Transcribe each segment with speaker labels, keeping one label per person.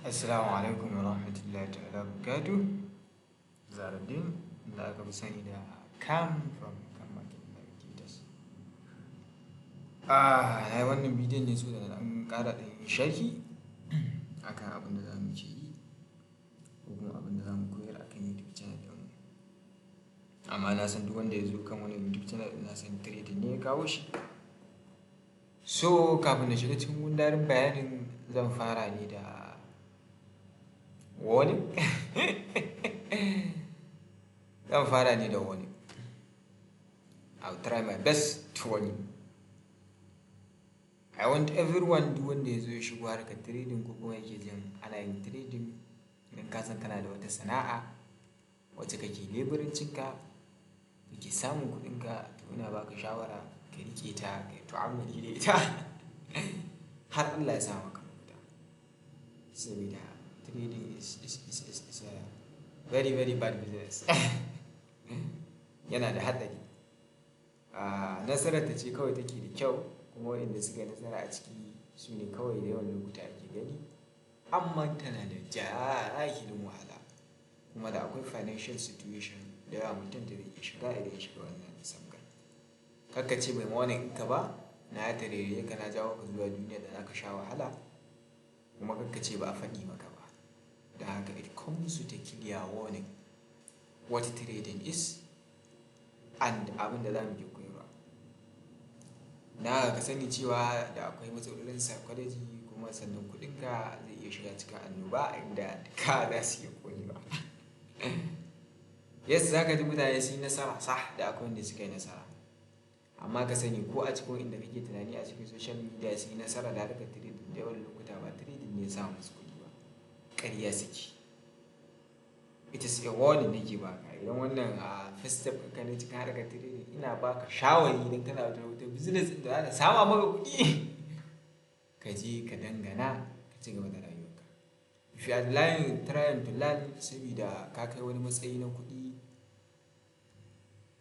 Speaker 1: Assalamu alaikum wa rahmatullahi ta'ala barakatuh. Zaradin da aka fi sani da Cam from Kamakin Navigators. Na yi wannan bidiyon ne so da na ɗan ƙara ɗan sharhi akan abin da za mu ke yi ko kuma abin da za mu koyar akan YouTube channel ɗin. Amma na san duk wanda ya zo kan wani YouTube channel ɗin na san trading ne ya kawo shi. So kafin na shiga cikin gundarin bayanin zan fara ne da warning. Zan fara ne da warning. I'll try my best to warn you. I want everyone duk wanda ya zo ya shigo harkar trading ko kuma yake jin ana yin trading idan ka san kana da wata sana'a wacce kake leburancinka kake samun kuɗinka, to ina baka shawara ka riƙe ta ka yi tu'ammali da ita har Allah ya sa maka mafita. Saboda trading is a very very bad business. Yana da haɗari. Nasarar ta ce kawai take da kyau, kuma waɗanda suka yi nasara a ciki su ne kawai da yawan lokuta ake gani, amma tana da jahilin wahala kuma da akwai financial situation da yawa mutum da zai shiga idan ya shiga wannan sabgar. Kakka ce bai wani in ka ba na ya tarere ka na jawo ka zuwa duniya da za ka sha wahala, kuma kakka ce ba a faɗi maka ba. Da haka it comes with a clear warning what trading is and abin da za mu ke koyarwa. Na ka sani cewa da akwai matsalolin psychology, kuma sannan kuɗinka zai iya shiga cikin annoba inda ka za su iya ƙonewa. Yes, za ka ji mutane sun yi nasara, sah, da akwai wanda suka yi nasara. Amma ka sani ko a cikin inda kake tunani a cikin social media sun yi nasara da harkar trading da yawan lokuta ba trading ne ya sa musu kuɗi ba, ƙarya suke. It is a warning nake baka. Idan wannan first step ka ne cikin harkar trading, ina baka shawari idan kana da wata business da za ta sama maka kuɗi, ka je ka dangana ka ci gaba da rayuwarka. If you are trying to learn saboda ka kai wani matsayi na kuɗi,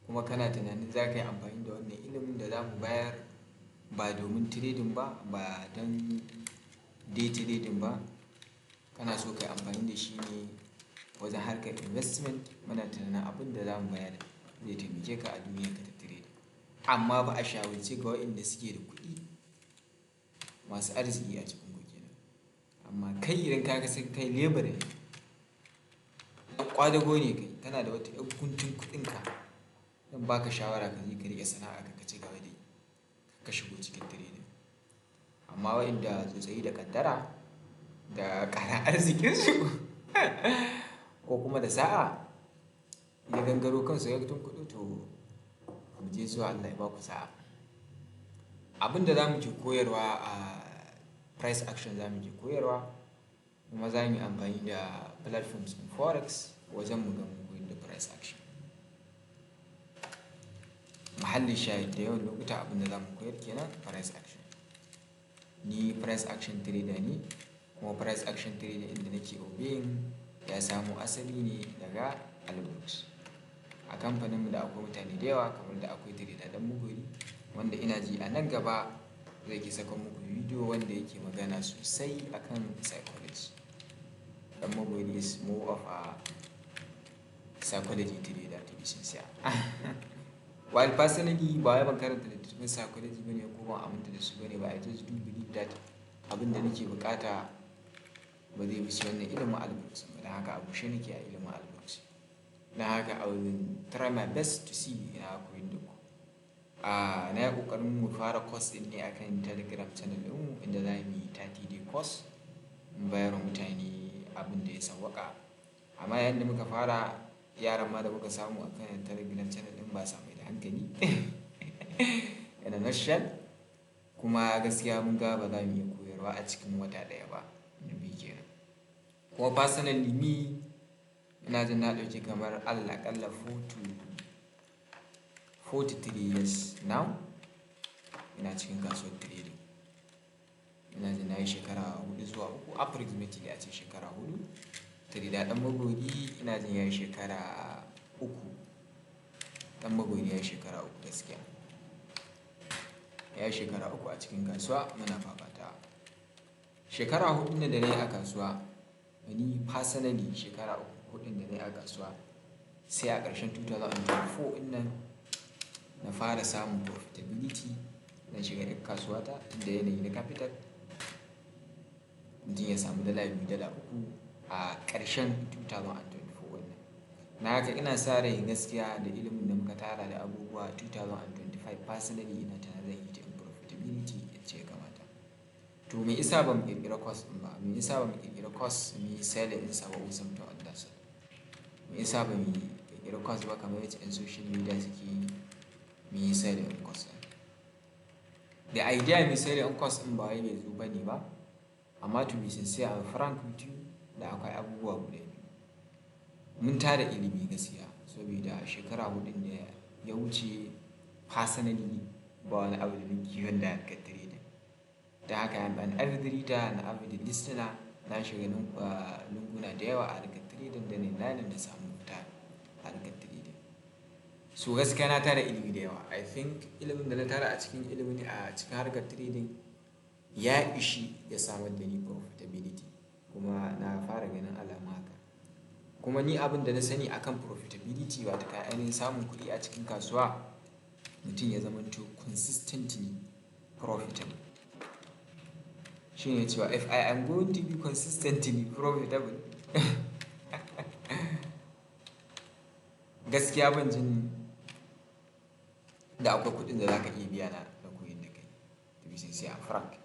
Speaker 1: kuma kana tunanin za ka yi amfani da wannan ilimin da za mu bayar ba domin trading ba, ba don day trading ba, kana so ka yi amfani da shi ne wajen harkar investment, muna tunanin abin da za mu bayar zai taimake ka a duniyarka ta trading. Amma ba a shawarce ga waɗanda suke da kuɗi masu arziki a cikin ku kenan. Amma kai idan ka san kai lebur ne, ɗan ƙwadago ne kai, kana da wata 'yan guntun kuɗinka, zan baka shawara ka je ka riƙe sana'a ka ci gaba da yi, ka shigo cikin trading. Amma waɗanda tsotsayi da kaddara da ƙara arzikinsu ko kuma da sa'a ya gangaro kansu ya tun kuɗi, to mu je zuwa Allah ya ba ku sa'a. Abin da za mu ke koyarwa a price action za mu ke koyarwa, kuma za mu yi amfani da platforms in forex wajen mu ga mun koyar da price action. Mahallin shahid da yawan lokuta abin da za mu koyar kenan price action. Ni price action trader ne, kuma price action trader inda nake obeying ya samo asali ne daga Albrooks. A kamfaninmu da akwai mutane da yawa, kamar da akwai trader Dan Muguri, wanda ina ji a nan gaba zai ke saka muku bidiyo wanda yake magana sosai akan psychology. Dan Muguri is more of a psychology trader to be sincere. While personally ba wai ban karanta littattafan psychology bane ko ban aminta da su bane ba, I just do believe that abin da nake bukata ba zai wuce wannan ilimin Albrooks ba. Dan haka abu shi nake a ilimin Albrooks. Dan haka I will try my best to see ina koyar da ku. Na yi ƙoƙarin mu fara course ɗin ne akan Telegram channel ɗinmu, inda za mu yi 30-day course mu bayar wa mutane abin da ya sawwaƙa. Amma yayin da muka fara, yaran ma da muka samu akan Telegram channel ɗin ba sa mai da hankali in a nutshell. Kuma gaskiya mun ga ba za mu iya koyarwa a cikin wata ɗaya ba, na biyu kenan. Kuma personally ni ina jin na ɗauki kamar aƙalla 43 years now ina cikin kasuwar trading. Ina jin na yi shekara 4 zuwa 3, approximately a ce shekara 4. Trader Dan Muguri ina jin ya yi shekara 3. Dan Muguri ya yi shekara 3 gaskiya. Ya yi shekara 3 a cikin kasuwa muna fafatawa. Shekara 4 da na yi a kasuwa ni personally shekara 3-4 da na yi a kasuwa, sai a ƙarshen 2024 ɗin nan na fara samun profitability. Na shiga ɗin kasuwata da yanayi na capital, mutum ya samu dala 2 dala 3 a ƙarshen 2024 wannan. Na haka ina sa rai gaskiya da ilimin da muka tara da abubuwa 2025 personally ina tunanin zan yi ta in profitability yacce ya kamata. To me isa ba mu ƙirƙira course ɗin ba? Me isa ba mu ƙirƙira course mu yi selling ɗinsa ba ko something on that side? Me isa ba mu ƙirƙira course ba kamar yacce 'yan social media suke yi, mu yi selling ɗin course ɗin? The idea mu yi selling ɗin course ɗin ba wai bai zo bane ba, amma to be sincere and frank with you, da akwai abubuwa guda biyu. Mun tara ilimi gaskiya saboda shekara 4 da ya wuce personally ba wani abu da nake wanda harkar trading. Da haka I'm an avid reader and avid listener. Na shiga lunguna da yawa a harkar trading da ne na samu fita a harkar trading. So gaskiya na tara ilimi da yawa. I think ilimin da na tara a cikin harkar trading ya ishi ya samar da ni profitability, kuma na fara ganin alama haka. Kuma ni abin da na sani akan profitability, wato ka ainihin samun kuɗi a cikin kasuwa, mutum ya zamanto consistently profitable. Shine cewa if I am going to be consistently profitable gaskiya ban jin da akwai kuɗin da za ka iya biya na koyon da kai, to be sincere and frank.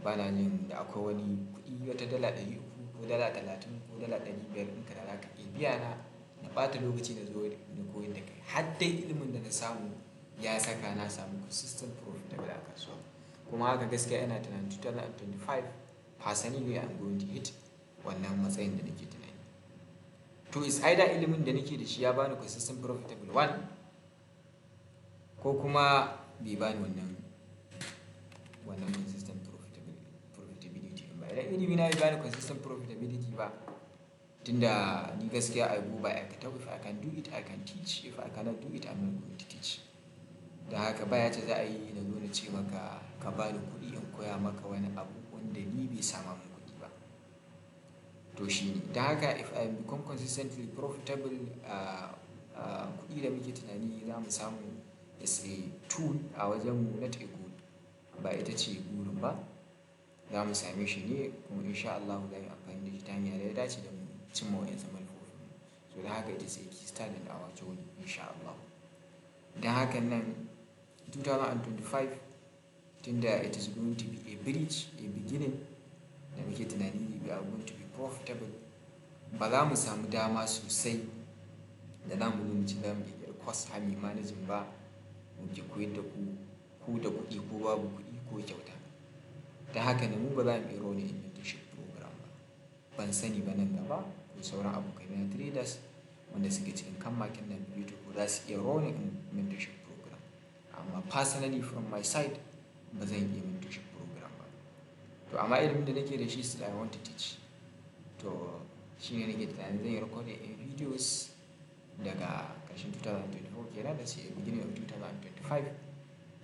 Speaker 1: Ba na jin da akwai wani kuɗi, wata dala 300 ko dala 30 ko dala 500 ɗinka da za ka iya biya na ɓata lokaci na zo na koyon da kai. Har dai ilimin da na samu ya saka na samu consistent profitable a kasuwa. Kuma haka gaskiya ina tunanin 2025 personally I'm going to hit wannan matsayin da nake tunani. To is either ilimin da nake da shi ya bani consistent profitable one, ko kuma bai bani wannan consistent profitability ba. Idan ilimi na bai bani consistent profitability ba, tunda ni gaskiya I go by aikatau. If I can do it I can teach, if I cannot do it I'm not going to teach. Da haka ba yacce za a yi na zo na ce maka ka bani kuɗi in koya maka wani abu wanda ni bai sama min kuɗi ba. To shi ne. Da haka if I become consistently profitable, kuɗi da muke tunani za mu samu is a tool a wajenmu, not a goal. Ba ita ce burin ba. Za mu same shi ne kuma insha Allah za mu yi amfani da shi ta hanyar da ya dace da mu cimma wa'yansu manufofinmu. So da haka ita ce key start in our journey insha Allah. Da haka nan 2025, tunda it is going to be a bridge, a beginning, da muke tunani we are going to be profitable, ba za mu samu dama sosai da za mu zo mu ci za mu ƙirƙiri course har mu managing ba, mu ke koyar da ku da kuɗi ko babu kuɗi ko kyauta. Da haka ne mu ba za mu iya running mentorship program ba. Ban sani ba nan gaba ko sauran abokai na traders wanda suke cikin kan market nan biyu ko za su iya running mentorship program. Amma personally from my side ba zan iya mentorship program ba. To amma ilimin da nake da shi still I want to teach. To shi ne nake tunanin zan yi recording videos daga ƙarshen 2024 kenan, da sai beginning of 2025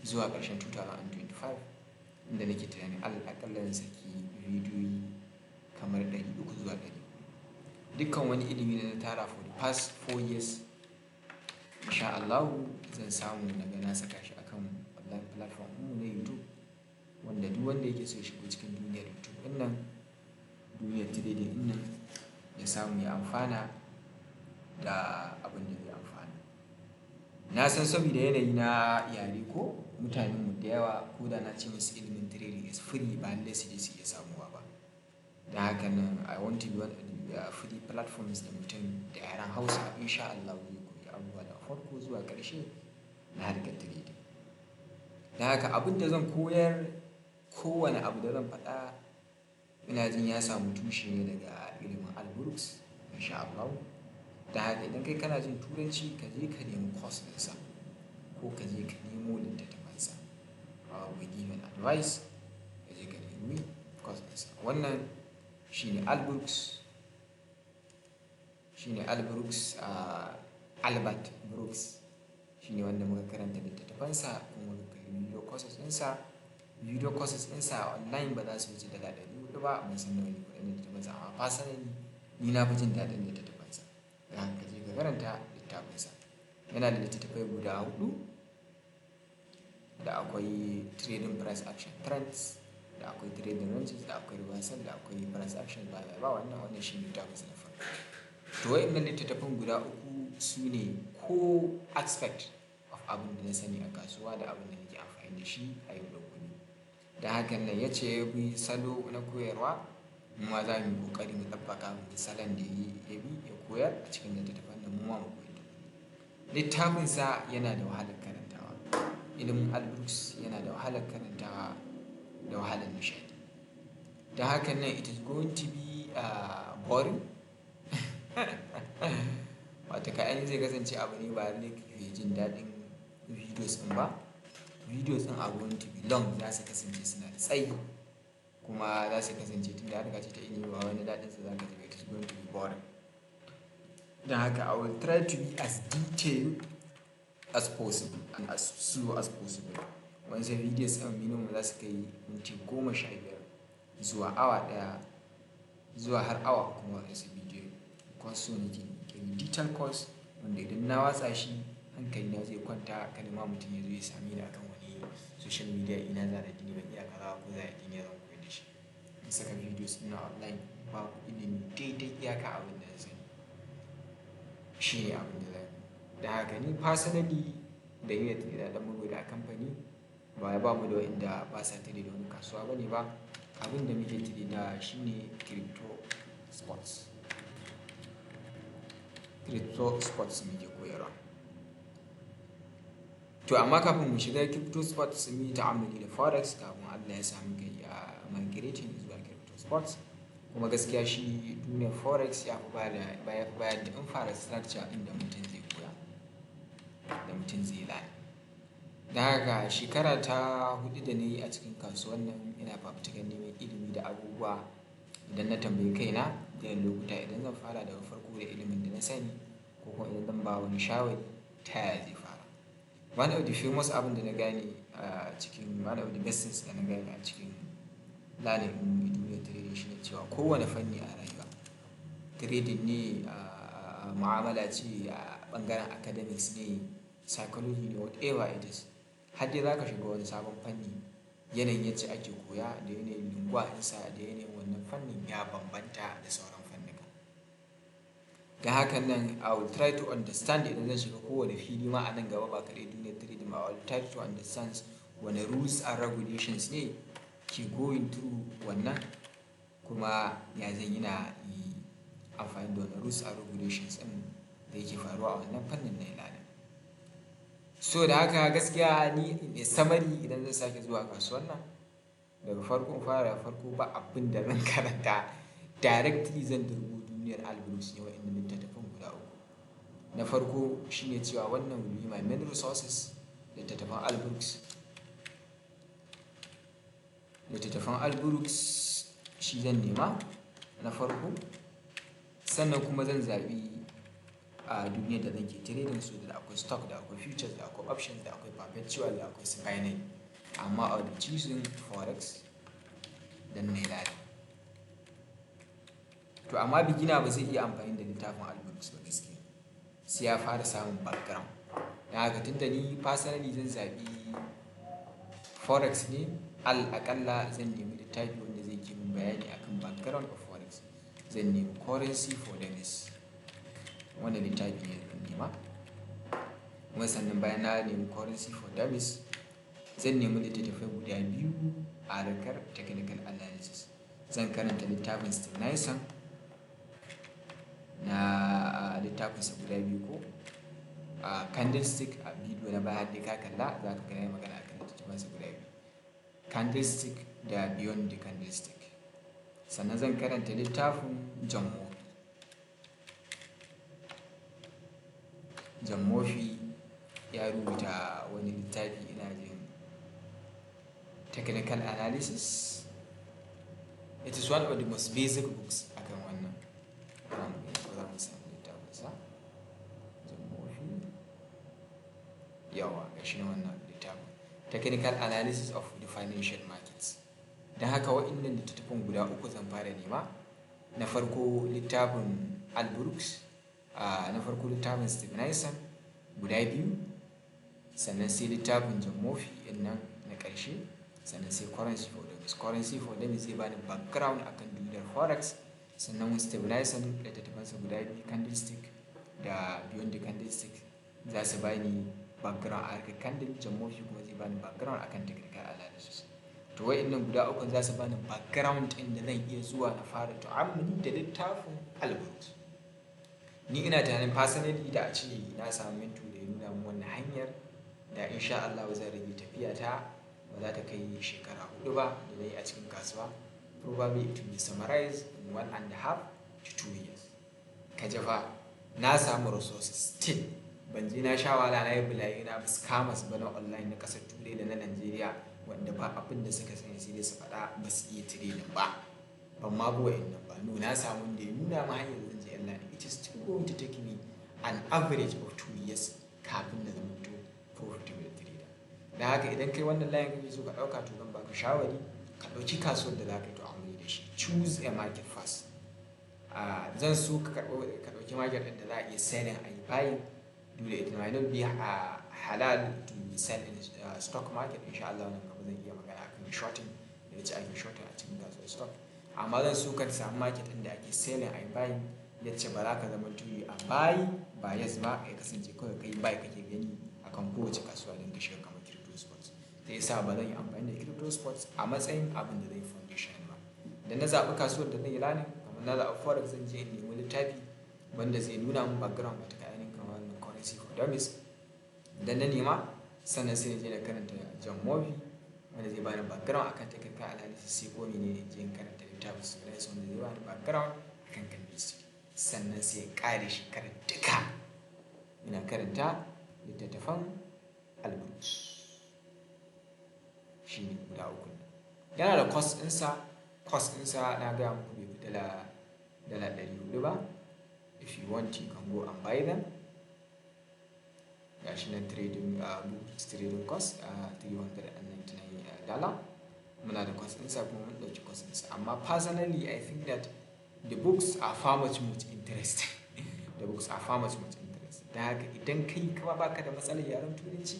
Speaker 1: zuwa ƙarshen 2025, inda nake tunanin aƙalla zan saki bidiyoyi kamar 300 zuwa 400. Dukkan wani ilimi da na tara for the past 4 years insha Allahu zan samu na saka shi akan online platform mu na YouTube, wanda duk wanda yake so ya shigo cikin duniyar YouTube ɗin nan, duniyar trading ɗin nan, ya samu ya amfana da abin da zai amfana. Na san saboda yanayi na yare ko mutanenmu da yawa, ko da na ce musu ilimin trading is free, ba lallai su je su iya samuwa ba. Da haka nan I want to be one of the free platforms da mutum da yaren Hausa insha Allah zai koyi abubuwa daga farko zuwa ƙarshe na harkar trading. Da haka abin da zan koyar, kowane abu da zan faɗa, ina jin ya samu tushe ne daga ilimin Alburks insha Allah. Da haka idan kai kana jin turanci ka je ka nemi course ɗinsa ko ka je ka nemo littattafansa. We give an advice, ka je ka nemi course ɗinsa. Wannan shine Alburks, Albert Brooks, shine wanda muka karanta littattafansa kuma muka yi video courses ɗinsa video courses ɗinsa online ba za su wuce dala 400 ba, ban san nawa ne kuɗin littattafansa, amma personally ni na fi jin daɗin littattafansa. Da haka je ka karanta littafinsa. Yana da littattafai guda 4, da akwai trading price action trends, da akwai trading ranges, da akwai reversal, da akwai price action ba wannan shi littafinsa na farko. To wa'innan littattafan guda 3 su ne ko aspect of abin da na sani a kasuwa da abin da nake amfani da shi a yau da kullum. Da hakan nan ya ce ya bi salo na koyarwa, mu ma za mu yi ƙoƙari mu ɗabbaka mu salon da ya bi ya koyar a cikin littattafan nan mu ma mu koyi. Littafinsa yana da wahalar karantawa. Ilimin Alburus yana da wahalar karantawa da wahalar nishaɗi. Da hakan nan it is going to be boring. Wata ka zai kasance abu ne ba ne ke jin daɗin videos ɗin ba. Videos ɗin are going to be long, za su kasance suna da tsayi, kuma za su kasance tun da harka ce ta ilimi ba wani daɗinsa za ka ji ba, it is going to be boring. Don haka I will try to be as detailed as possible and as slow as possible. Wancan videos ɗin minimum za su kai minti 15 zuwa awa 1 zuwa har awa kuma wasu bidiyo. Course so nake yi detail course wanda idan na watsa shi hankali na zai kwanta, kada ma mutum ya zo ya same ni akan wani social media ina za da dini ban iya kaza ko za a dini zan koyar da shi. In saka videos ina online ba ilimi daidai iyaka abin da na sani. Shi ne abin da zan yi. Da haka ni personally da yi da ɗan magoda a kamfani ba ya ba mu da wa'inda ba sa tare da wani kasuwa ba ne ba. Abin da muke tare da shi ne crypto sports. Crypto sports muke koyarwa. To amma kafin mu shiga crypto sports mun yi ta'ammuli da forex kafin Allah ya samu kai a migrating zuwa crypto sports. Kuma gaskiya shi duniyar forex ya fi bayar da infrastructure inda mutum zai koya, da mutum zai lani. Da haka shekara ta 4 da na yi a cikin kasuwan nan ina fafutukar neman ilimi da abubuwa. Idan na tambayi kaina da lokuta idan zan fara daga farko da ilimin da na sani, ko kuma idan zan ba wani shawari ta yaya zai fara. One of the famous abin da na gane a cikin one of the best things da na gane a cikin learning duniyar trading shi ne cewa kowane fanni a rayuwa, trading ne, mu'amala ce, a ɓangaren academics ne, psychology ne, whatever it is. Har dai za ka shiga wani sabon fanni, yanayin yadda ake koya da yanayin lingua ɗinsa da yanayin wannan fannin ya bambanta da sauran fannika. Da hakan nan I will try to understand idan zan shiga kowane fili ma a nan gaba ba kaɗai duniyar trading ba, I will try to understand wane rules and regulations ne ke going through wannan, kuma ya zan yi na yi amfani da wani rules and regulations ɗin da yake faruwa a wannan fannin na ilana. So da haka gaskiya ni summary idan zan sake zuwa kasuwan nan daga farko fara farko ba abin da zan karanta directly zan durgo duniyar Alburus ne wa'inda littattafan guda 3. Na farko shine cewa wannan will be my main resources, littattafan Alburus shi zan nema na farko, sannan kuma zan zaɓi a duniyar da nake trading su da akwai stock, da akwai futures, da akwai options, da akwai perpetual, da akwai spinning. Amma I will be choosing forex dan na ilani. To amma beginner ba zai iya amfani da littafin Alburus ba gaskiya, sai ya fara samun background. Dan haka tunda ni personally zan zaɓi forex ne, aƙalla zan nemi littafi wanda zai ke min bayani akan background of forex. Zan nemi currency for dummies, wannan littafi ne zan nema. Kuma sannan bayan na nemi currency for dummies, zan nemi littattafai guda 2 a harkar technical analysis. Zan karanta littafin Stiglitz na littafinsa guda 2 ko candlestick a bidiyo na baya da ka kalla za ka gane magana akan littattafansa guda 2, candlestick da beyond the candlestick. Sannan zan karanta littafin John Murphy ya rubuta wani littafi ina jin technical analysis. It is one of the most basic books akan wannan. Za mu samu littafinsa John Murphy, yawa ga shi wannan littafin technical analysis of the financial markets. Don haka waɗannan littattafan guda uku zan fara nema. Na farko littafin Al Brooks, na farko littafin Stevenson guda biyu, sannan sai littafin John Murphy nan na ƙarshe, sannan sai Currency for Dummies. Currency for Dummies zai bani background akan duniyar forex, sannan Stevenson littattafansa guda biyu, Candlestick da Beyond the Candlestick, za su bani background a harkar candle. John Murphy kuma zai bani background akan technical analysis. To wa'annan guda uku za su bani background ɗin da zan iya zuwa na fara tu'ammuli da littafin Al Brooks. Ni ina tunanin personally da a ce na samu mentor da ya nuna min wannan hanyar, da insha Allah zan rage tafiya ta ba za ta kai shekara 4 ba da na yi a cikin kasuwa. Probably it will be summarized in 1.5 to 2 years. Ka jafa na samu resources still, ban je na sha wahala na yi bulayi na scammers ba na online na ƙasar Turai da na Najeriya wanda ba abin da suka sani sai dai su faɗa ba su iya trading ba. Ban ma bi wa'annan ba. No, na samu wanda ya nuna ma hanyar zan je Allah ne. It is still going to take me an average of 2 years kafin na zama to profitable trader. Da haka idan kai wannan layin kake so ka ɗauka, to zan baka shawari ka ɗauki kasuwar da za ka yi tu'ammuli da shi. Choose a market first. Zan so ka ɗauki market ɗin da za a iya selling a yi buying. Do it might not be halal to sell in stock market. Insha Allah wannan gaba zan iya magana akan shorting da yace ake shorting a cikin kasuwar stock. Amma zan so ka samu market ɗin da ake selling a yi buying, yace ba za ka zama tuyi a buy yes ba, ya kasance kawai kai buy kake gani akan kowace kasuwa don ka shiga kamar crypto sports. Ta yasa ba zan yi amfani da crypto sports a matsayin abin da zai foundation ba. Da na zaɓi kasuwar da zan yi lanin, kamar na zaɓi forex, zan je in nemi littafi wanda zai nuna min background ba ta kayanin kamar Currency for Dummies. Da na nema, sannan sai na je na karanta John Murphy wanda zai bani background akan technical analysis, sai ko ne je in karanta littafin Stevenson wanda zai bani background akan candlestick. Sannan sai ƙare shekarar duka ina karanta littattafan Al Brooks. Shi ne guda uku. Yana da cost ɗinsa na gaya muku bai fi dala $400 ba. If you want, you can go and buy them. Gashi nan trading cost $399. Muna da cost ɗinsa kuma mun ɗauki cost ɗinsa. Amma personally I think that the books are far much interesting. The books are far much interesting. Da haka idan kai kuma baka da matsalar yaren turanci,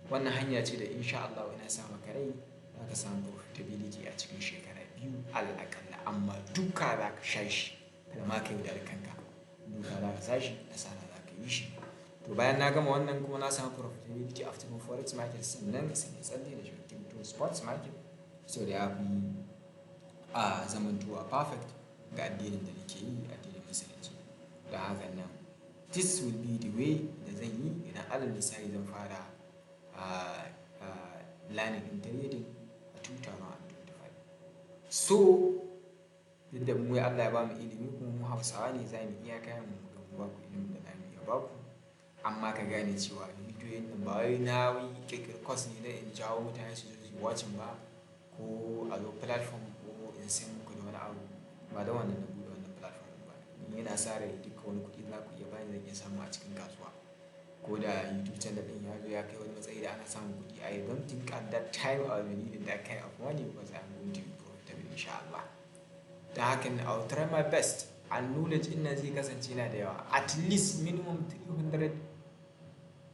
Speaker 1: wannan hanya ce da insha Allah ina sa maka rai za ka samu profitability a cikin shekara 2 al'akalla. Amma duka za ka sha shi, kada ma ka yaudari kanka. Duka za ka sa shi, asara za ka yi shi. To bayan na gama wannan kuma na samu profitability after forex market, sannan sai na tsalle da shi crypto sports market. So da ya fi zamantowa perfect ga addinin da nake yi, addinin musulunci. Da haka nan this will be the way da zan yi idan alal misali zan fara learning in trading a 2025. So duk da mu Allah ya ba mu ilimi kuma mu Hausawa ne, za mu iya kayan mu ga mu ba ku ilimin da za mu iya ba ku. Amma ka gane cewa bidiyoyin nan ba wai na kirkiri course ne da in jawo mutane su zo su watching ba, ko a zo platform ko in sai muku da wani abu. Ba da wannan na buɗe wannan platform ba. Ni yana sa rai duka wani kuɗi za ku iya bani zan iya samu a cikin kasuwa. Ko da YouTube channel ɗin ya zo ya kai wani matsayi da ana samun kuɗi, I don't think at that time I will be needing that kind of money because I'm going to be profitable insha Allah. Da haka I will try my best, and knowledge ɗin nan zai kasance yana da yawa. At least minimum 300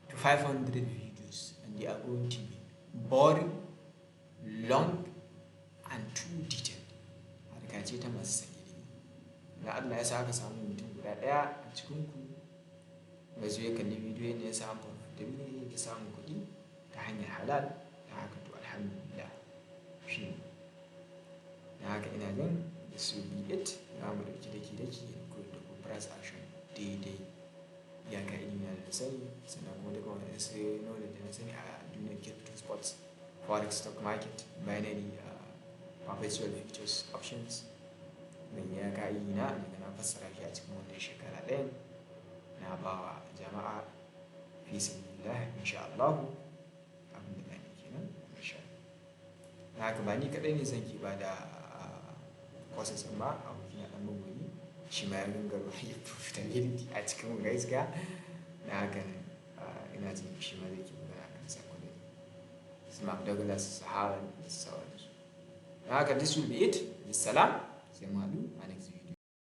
Speaker 1: to 500 videos, and they are going to be boring, long, and too detailed. Harka ce ta masu san ilimi. Da Allah ya sa aka samu mutum guda ɗaya a cikinku da zai kalli bidiyon da ya samu profitability, ya samu kuɗi ta hanyar halal, da haka to alhamdulillah. Shi ne. Da haka ina jin this will be it. Za mu ɗauki daki-daki da koyar da ku price action daidai iyaka ilimi na da sani, sannan kuma duka wani sai knowledge da na sani a duniyar crypto sports, forex, stock market, binary, perpetual futures, options. Zan iyaka ilimi na daga na fassara shi a cikin wannan shekara ɗayan na ba wa jama'a fi sabilillah insha Allah. Abin da nake kenan insha Allah. Da haka ba ni kaɗai ne zan ki ba da courses ɗin ba, abokin ya ɗan magwani shi ma ya gangaro ya profitability a cikin gaskiya. Da haka ina jin shi ma zai ki magana kan sakon da su Mark Douglas, su Howard da sauransu. Haka this will be it. Bisalam, sai mu haɗu